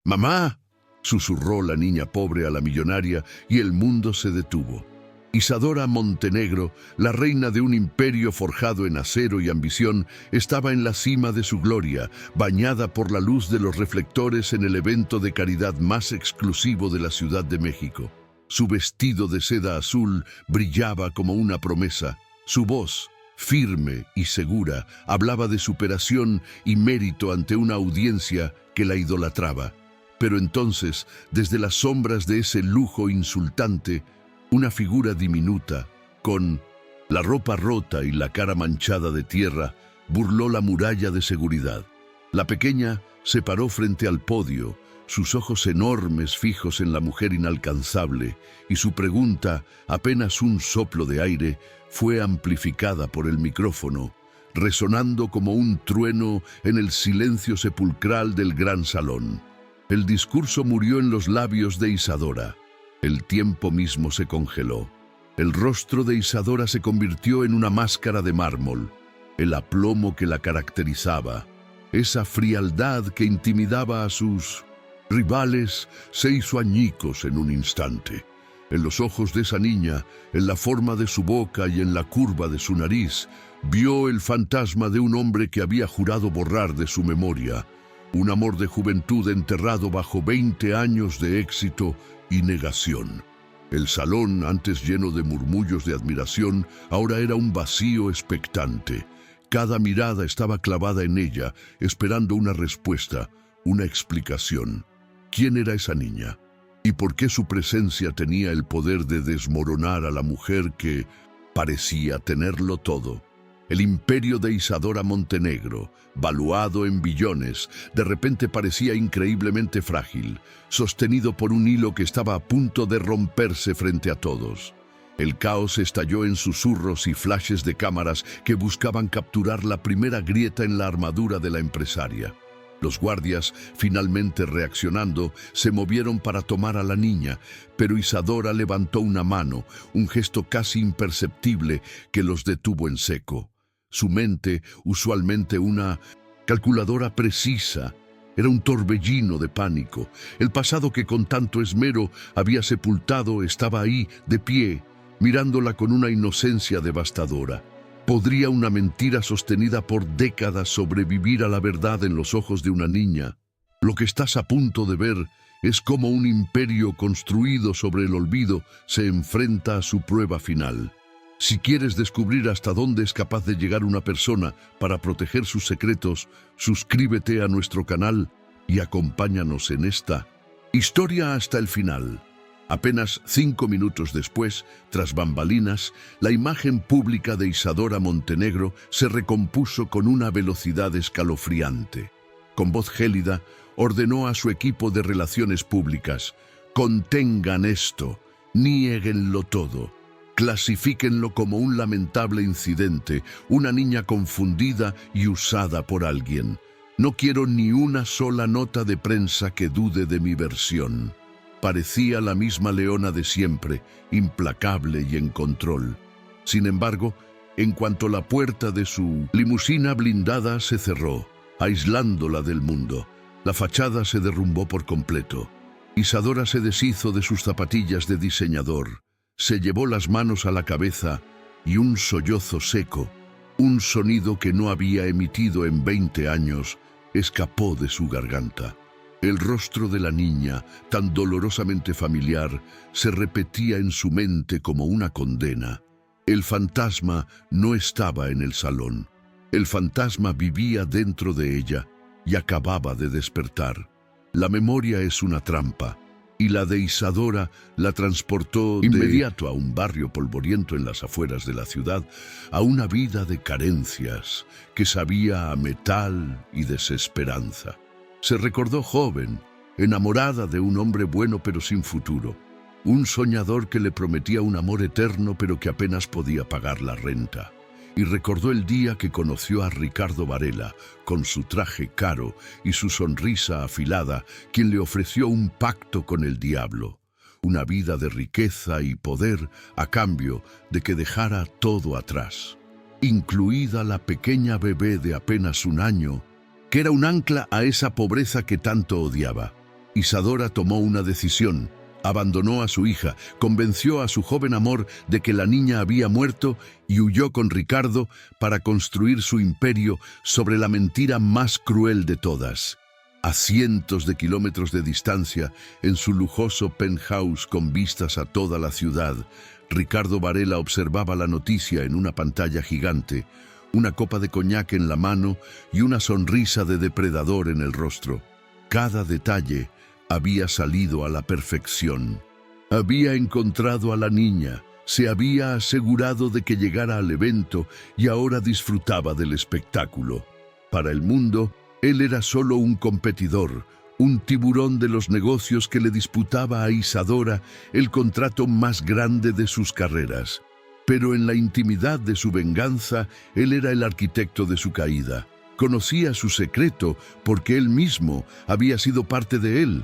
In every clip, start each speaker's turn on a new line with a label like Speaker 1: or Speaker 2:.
Speaker 1: «¡Mamá!», susurró la niña pobre a la millonaria, y el mundo se detuvo. Isadora Montenegro, la reina de un imperio forjado en acero y ambición, estaba en la cima de su gloria, bañada por la luz de los reflectores en el evento de caridad más exclusivo de la Ciudad de México. Su vestido de seda azul brillaba como una promesa. Su voz, firme y segura, hablaba de superación y mérito ante una audiencia que la idolatraba. Pero entonces, desde las sombras de ese lujo insultante, una figura diminuta, con la ropa rota y la cara manchada de tierra, burló la muralla de seguridad. La pequeña se paró frente al podio, sus ojos enormes fijos en la mujer inalcanzable, y su pregunta, apenas un soplo de aire, fue amplificada por el micrófono, resonando como un trueno en el silencio sepulcral del gran salón. El discurso murió en los labios de Isadora. El tiempo mismo se congeló. El rostro de Isadora se convirtió en una máscara de mármol. El aplomo que la caracterizaba, esa frialdad que intimidaba a sus rivales, se hizo añicos en un instante. En los ojos de esa niña, en la forma de su boca y en la curva de su nariz, vio el fantasma de un hombre que había jurado borrar de su memoria un amor de juventud enterrado bajo 20 años de éxito y negación. El salón, antes lleno de murmullos de admiración, ahora era un vacío expectante. Cada mirada estaba clavada en ella, esperando una respuesta, una explicación. ¿Quién era esa niña? ¿Y por qué su presencia tenía el poder de desmoronar a la mujer que parecía tenerlo todo? El imperio de Isadora Montenegro, valuado en billones, de repente parecía increíblemente frágil, sostenido por un hilo que estaba a punto de romperse frente a todos. El caos estalló en susurros y flashes de cámaras que buscaban capturar la primera grieta en la armadura de la empresaria. Los guardias, finalmente reaccionando, se movieron para tomar a la niña, pero Isadora levantó una mano, un gesto casi imperceptible que los detuvo en seco. Su mente, usualmente una calculadora precisa, era un torbellino de pánico. El pasado que con tanto esmero había sepultado estaba ahí, de pie, mirándola con una inocencia devastadora. ¿Podría una mentira sostenida por décadas sobrevivir a la verdad en los ojos de una niña? Lo que estás a punto de ver es cómo un imperio construido sobre el olvido se enfrenta a su prueba final. Si quieres descubrir hasta dónde es capaz de llegar una persona para proteger sus secretos, suscríbete a nuestro canal y acompáñanos en esta historia hasta el final. Apenas 5 minutos después, tras bambalinas, la imagen pública de Isadora Montenegro se recompuso con una velocidad escalofriante. Con voz gélida, ordenó a su equipo de relaciones públicas: contengan esto, niéguenlo todo. Clasifíquenlo como un lamentable incidente, una niña confundida y usada por alguien. No quiero ni una sola nota de prensa que dude de mi versión. Parecía la misma leona de siempre, implacable y en control. Sin embargo, en cuanto la puerta de su limusina blindada se cerró, aislándola del mundo, la fachada se derrumbó por completo. Isadora se deshizo de sus zapatillas de diseñador. Se llevó las manos a la cabeza y un sollozo seco, un sonido que no había emitido en 20 años, escapó de su garganta. El rostro de la niña, tan dolorosamente familiar, se repetía en su mente como una condena. El fantasma no estaba en el salón. El fantasma vivía dentro de ella y acababa de despertar. La memoria es una trampa, y la de Isadora la transportó de inmediato a un barrio polvoriento en las afueras de la ciudad, a una vida de carencias que sabía a metal y desesperanza. Se recordó joven, enamorada de un hombre bueno pero sin futuro, un soñador que le prometía un amor eterno pero que apenas podía pagar la renta. Y recordó el día que conoció a Ricardo Varela, con su traje caro y su sonrisa afilada, quien le ofreció un pacto con el diablo, una vida de riqueza y poder a cambio de que dejara todo atrás, incluida la pequeña bebé de apenas 1 año, que era un ancla a esa pobreza que tanto odiaba. Isadora tomó una decisión. Abandonó a su hija, convenció a su joven amor de que la niña había muerto y huyó con Ricardo para construir su imperio sobre la mentira más cruel de todas. A cientos de kilómetros de distancia, en su lujoso penthouse con vistas a toda la ciudad, Ricardo Varela observaba la noticia en una pantalla gigante, una copa de coñac en la mano y una sonrisa de depredador en el rostro. Cada detalle había salido a la perfección. Había encontrado a la niña, se había asegurado de que llegara al evento y ahora disfrutaba del espectáculo. Para el mundo, él era solo un competidor, un tiburón de los negocios que le disputaba a Isadora el contrato más grande de sus carreras. Pero en la intimidad de su venganza, él era el arquitecto de su caída. Conocía su secreto porque él mismo había sido parte de él.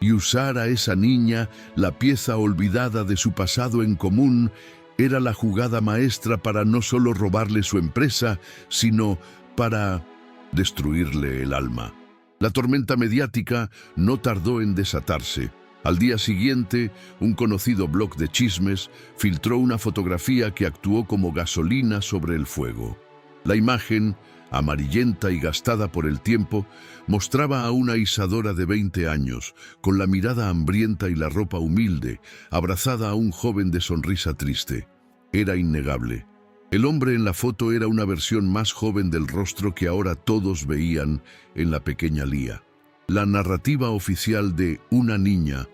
Speaker 1: Y usar a esa niña, la pieza olvidada de su pasado en común, era la jugada maestra para no solo robarle su empresa, sino para destruirle el alma. La tormenta mediática no tardó en desatarse. Al día siguiente, un conocido blog de chismes filtró una fotografía que actuó como gasolina sobre el fuego. La imagen, amarillenta y gastada por el tiempo, mostraba a una Isadora de 20 años, con la mirada hambrienta y la ropa humilde, abrazada a un joven de sonrisa triste. Era innegable. El hombre en la foto era una versión más joven del rostro que ahora todos veían en la pequeña Lía. La narrativa oficial de una niña,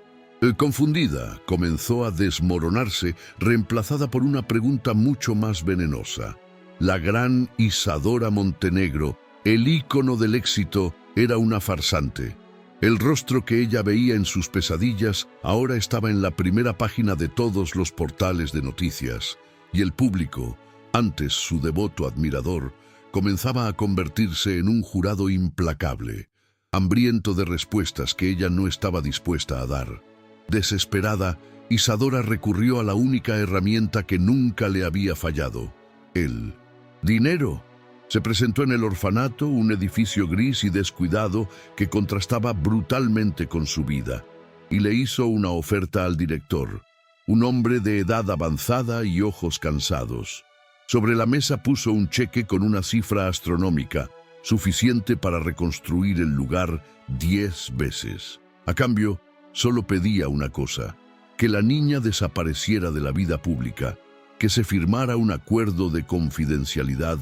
Speaker 1: confundida, comenzó a desmoronarse, reemplazada por una pregunta mucho más venenosa. La gran Isadora Montenegro, el ícono del éxito, era una farsante. El rostro que ella veía en sus pesadillas ahora estaba en la primera página de todos los portales de noticias, y el público, antes su devoto admirador, comenzaba a convertirse en un jurado implacable, hambriento de respuestas que ella no estaba dispuesta a dar. Desesperada, Isadora recurrió a la única herramienta que nunca le había fallado: el dinero. Se presentó en el orfanato, un edificio gris y descuidado que contrastaba brutalmente con su vida, y le hizo una oferta al director, un hombre de edad avanzada y ojos cansados. Sobre la mesa puso un cheque con una cifra astronómica, suficiente para reconstruir el lugar 10 veces. A cambio, solo pedía una cosa: que la niña desapareciera de la vida pública, que se firmara un acuerdo de confidencialidad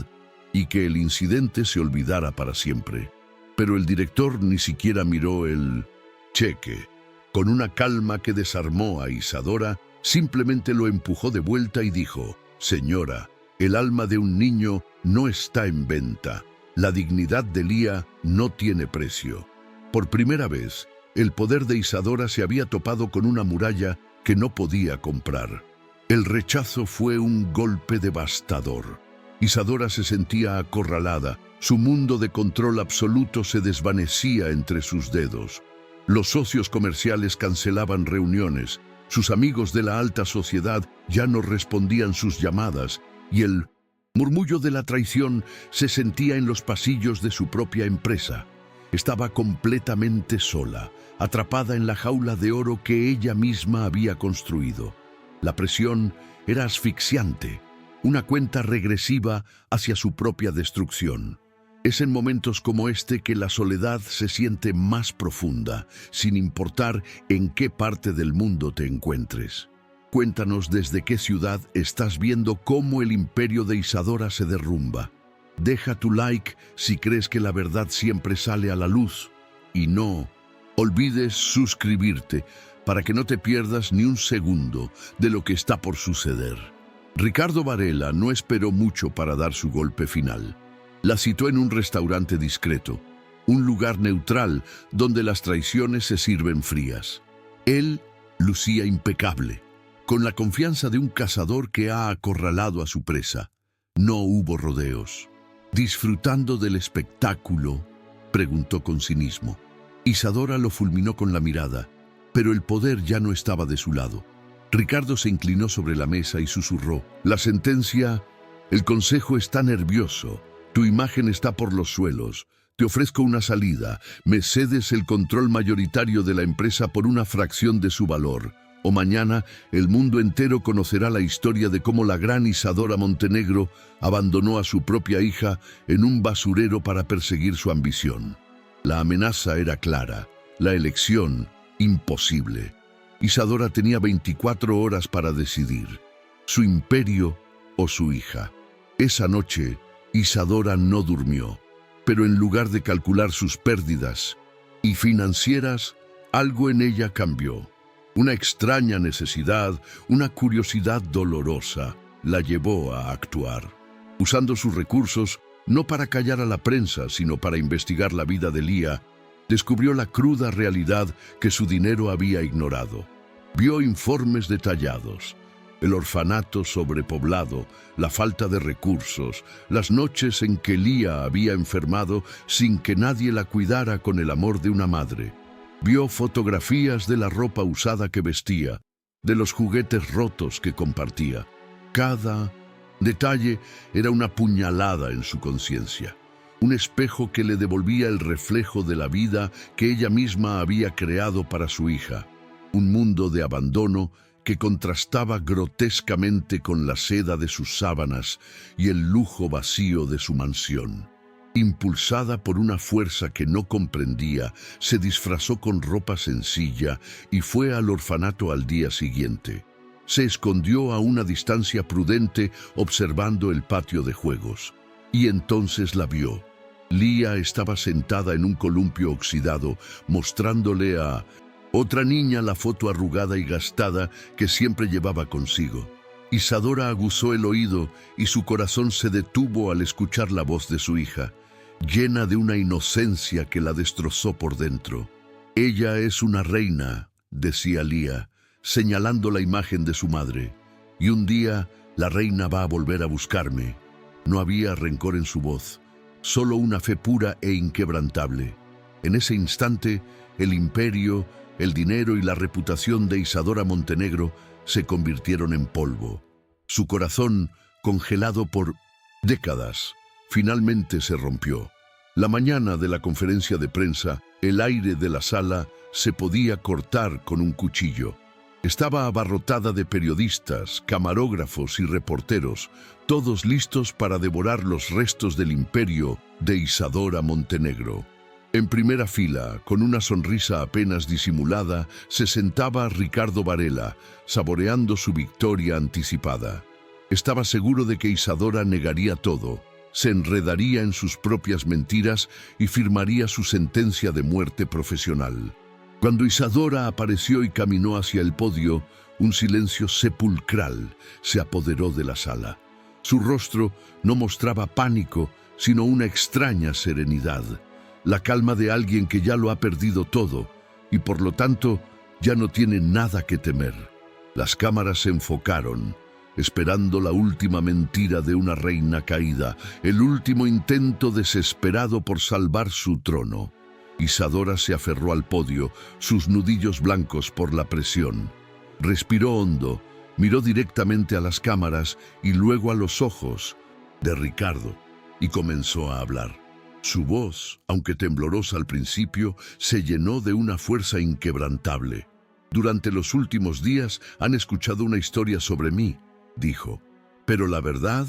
Speaker 1: y que el incidente se olvidara para siempre. Pero el director ni siquiera miró el cheque. Con una calma que desarmó a Isadora, simplemente lo empujó de vuelta y dijo: «Señora, el alma de un niño no está en venta. La dignidad de Lía no tiene precio». Por primera vez, el poder de Isadora se había topado con una muralla que no podía comprar. El rechazo fue un golpe devastador. Isadora se sentía acorralada. Su mundo de control absoluto se desvanecía entre sus dedos. Los socios comerciales cancelaban reuniones. Sus amigos de la alta sociedad ya no respondían sus llamadas, y el murmullo de la traición se sentía en los pasillos de su propia empresa. Estaba completamente sola, atrapada en la jaula de oro que ella misma había construido. La presión era asfixiante, una cuenta regresiva hacia su propia destrucción. Es en momentos como este que la soledad se siente más profunda, sin importar en qué parte del mundo te encuentres. Cuéntanos desde qué ciudad estás viendo cómo el imperio de Isadora se derrumba. Deja tu like si crees que la verdad siempre sale a la luz. Y no olvides suscribirte para que no te pierdas ni un segundo de lo que está por suceder. Ricardo Varela no esperó mucho para dar su golpe final. La citó en un restaurante discreto, un lugar neutral donde las traiciones se sirven frías. Él lucía impecable, con la confianza de un cazador que ha acorralado a su presa. No hubo rodeos. «¿Disfrutando del espectáculo?», preguntó con cinismo. Isadora lo fulminó con la mirada, pero el poder ya no estaba de su lado. Ricardo se inclinó sobre la mesa y susurró: «La sentencia, el consejo está nervioso, tu imagen está por los suelos, Te ofrezco una salida, me cedes el control mayoritario de la empresa por una fracción de su valor. O mañana el mundo entero conocerá la historia de cómo la gran Isadora Montenegro abandonó a su propia hija en un basurero para perseguir su ambición. La amenaza era clara, la elección imposible. Isadora tenía 24 horas para decidir, su imperio o su hija. Esa noche, Isadora no durmió, pero en lugar de calcular sus pérdidas y financieras, algo en ella cambió. Una extraña necesidad, una curiosidad dolorosa, la llevó a actuar, usando sus recursos no para callar a la prensa, sino para investigar la vida de Lía. Descubrió la cruda realidad que su dinero había ignorado. Vio informes detallados, el orfanato sobrepoblado, la falta de recursos, las noches en que Lía había enfermado sin que nadie la cuidara con el amor de una madre. Vio fotografías de la ropa usada que vestía, de los juguetes rotos que compartía. Cada detalle era una puñalada en su conciencia, un espejo que le devolvía el reflejo de la vida que ella misma había creado para su hija. Un mundo de abandono que contrastaba grotescamente con la seda de sus sábanas y el lujo vacío de su mansión. Impulsada por una fuerza que no comprendía, se disfrazó con ropa sencilla y fue al orfanato al día siguiente. Se escondió a una distancia prudente observando el patio de juegos. Y entonces la vio. Lía estaba sentada en un columpio oxidado, mostrándole a otra niña la foto arrugada y gastada que siempre llevaba consigo. Isadora aguzó el oído y su corazón se detuvo al escuchar la voz de su hija, llena de una inocencia que la destrozó por dentro. «Ella es una reina», decía Lía, señalando la imagen de su madre, «y un día la reina va a volver a buscarme». No había rencor en su voz, solo una fe pura e inquebrantable. En ese instante, el imperio, el dinero y la reputación de Isadora Montenegro se convirtieron en polvo. Su corazón, congelado por décadas, finalmente se rompió. La mañana de la conferencia de prensa, el aire de la sala se podía cortar con un cuchillo. Estaba abarrotada de periodistas, camarógrafos y reporteros, todos listos para devorar los restos del imperio de Isadora Montenegro. En primera fila, con una sonrisa apenas disimulada, se sentaba Ricardo Varela, saboreando su victoria anticipada. Estaba seguro de que Isadora negaría todo, se enredaría en sus propias mentiras y firmaría su sentencia de muerte profesional. Cuando Isadora apareció y caminó hacia el podio, un silencio sepulcral se apoderó de la sala. Su rostro no mostraba pánico, sino una extraña serenidad, la calma de alguien que ya lo ha perdido todo y por lo tanto ya no tiene nada que temer. Las cámaras se enfocaron, esperando la última mentira de una reina caída, el último intento desesperado por salvar su trono. Isadora se aferró al podio, sus nudillos blancos por la presión. Respiró hondo, miró directamente a las cámaras y luego a los ojos de Ricardo y comenzó a hablar. Su voz, aunque temblorosa al principio, se llenó de una fuerza inquebrantable. «Durante los últimos días han escuchado una historia sobre mí», dijo, «pero la verdad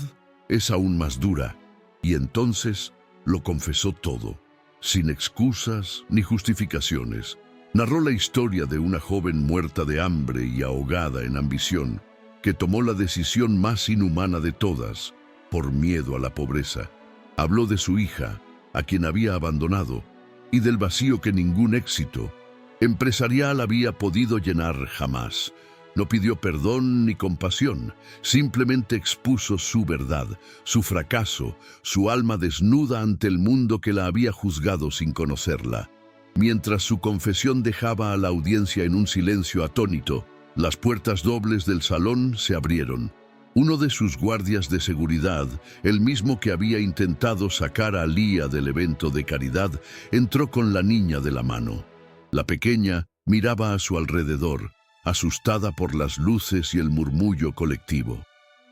Speaker 1: es aún más dura». Y entonces lo confesó todo, sin excusas ni justificaciones. Narró la historia de una joven muerta de hambre y ahogada en ambición, que tomó la decisión más inhumana de todas, por miedo a la pobreza. Habló de su hija, a quien había abandonado, y del vacío que ningún éxito empresarial había podido llenar jamás. No pidió perdón ni compasión, simplemente expuso su verdad, su fracaso, su alma desnuda ante el mundo que la había juzgado sin conocerla. Mientras su confesión dejaba a la audiencia en un silencio atónito, las puertas dobles del salón se abrieron. Uno de sus guardias de seguridad, el mismo que había intentado sacar a Lía del evento de caridad, entró con la niña de la mano. La pequeña miraba a su alrededor, asustada por las luces y el murmullo colectivo.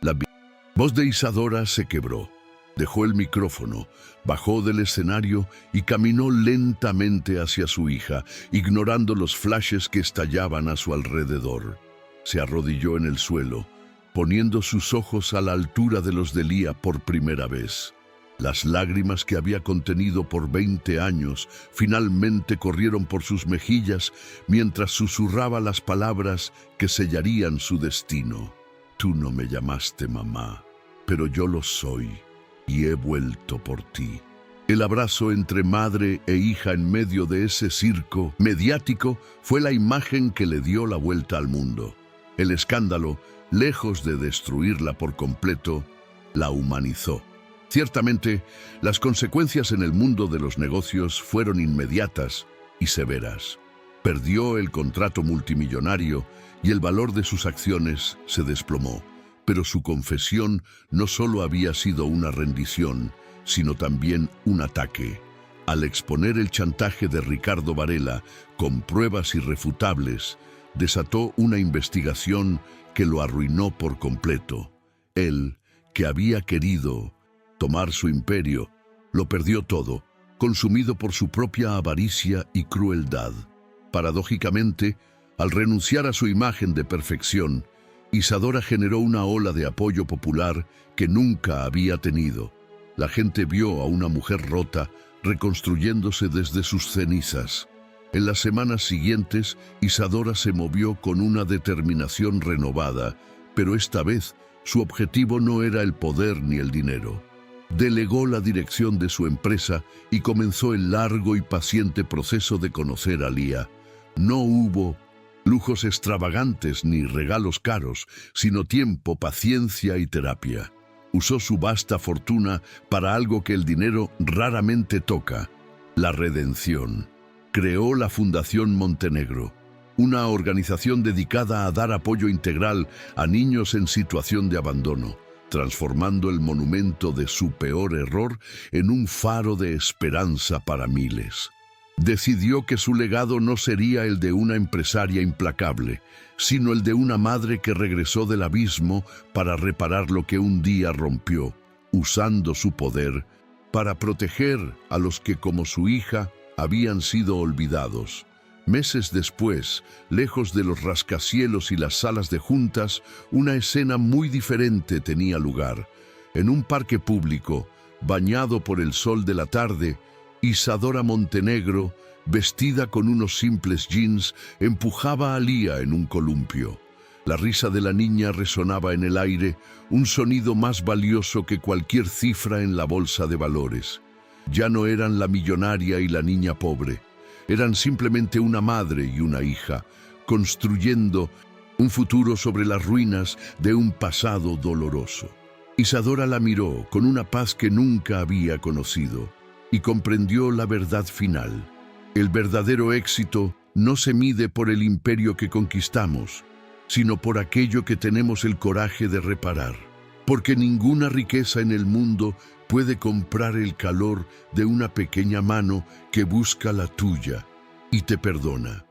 Speaker 1: La voz de Isadora se quebró. Dejó el micrófono, bajó del escenario y caminó lentamente hacia su hija, ignorando los flashes que estallaban a su alrededor. Se arrodilló en el suelo, poniendo sus ojos a la altura de los de Lía por primera vez. Las lágrimas que había contenido por 20 años finalmente corrieron por sus mejillas mientras susurraba las palabras que sellarían su destino. Tú no me llamaste mamá, pero yo lo soy y he vuelto por ti. El abrazo entre madre e hija en medio de ese circo mediático fue la imagen que le dio la vuelta al mundo. El escándalo, lejos de destruirla por completo, la humanizó. Ciertamente, las consecuencias en el mundo de los negocios fueron inmediatas y severas. Perdió el contrato multimillonario y el valor de sus acciones se desplomó. Pero su confesión no solo había sido una rendición, sino también un ataque. Al exponer el chantaje de Ricardo Varela con pruebas irrefutables, desató una investigación que lo arruinó por completo. Él, que había querido tomar su imperio, lo perdió todo, consumido por su propia avaricia y crueldad. Paradójicamente, al renunciar a su imagen de perfección, Isadora generó una ola de apoyo popular que nunca había tenido. La gente vio a una mujer rota reconstruyéndose desde sus cenizas. En las semanas siguientes, Isadora se movió con una determinación renovada, pero esta vez su objetivo no era el poder ni el dinero. Delegó la dirección de su empresa y comenzó el largo y paciente proceso de conocer a Lía. No hubo lujos extravagantes ni regalos caros, sino tiempo, paciencia y terapia. Usó su vasta fortuna para algo que el dinero raramente toca: la redención. Creó la Fundación Montenegro, una organización dedicada a dar apoyo integral a niños en situación de abandono, transformando el monumento de su peor error en un faro de esperanza para miles. Decidió que su legado no sería el de una empresaria implacable, sino el de una madre que regresó del abismo para reparar lo que un día rompió, usando su poder para proteger a los que, como su hija, habían sido olvidados. Meses después, lejos de los rascacielos y las salas de juntas, una escena muy diferente tenía lugar. En un parque público, bañado por el sol de la tarde, Isadora Montenegro, vestida con unos simples jeans, empujaba a Lía en un columpio. La risa de la niña resonaba en el aire, un sonido más valioso que cualquier cifra en la bolsa de valores. Ya no eran la millonaria y la niña pobre, eran simplemente una madre y una hija, construyendo un futuro sobre las ruinas de un pasado doloroso. Isadora la miró con una paz que nunca había conocido y comprendió la verdad final. El verdadero éxito no se mide por el imperio que conquistamos, sino por aquello que tenemos el coraje de reparar. Porque ninguna riqueza en el mundo puede comprar el calor de una pequeña mano que busca la tuya y te perdona.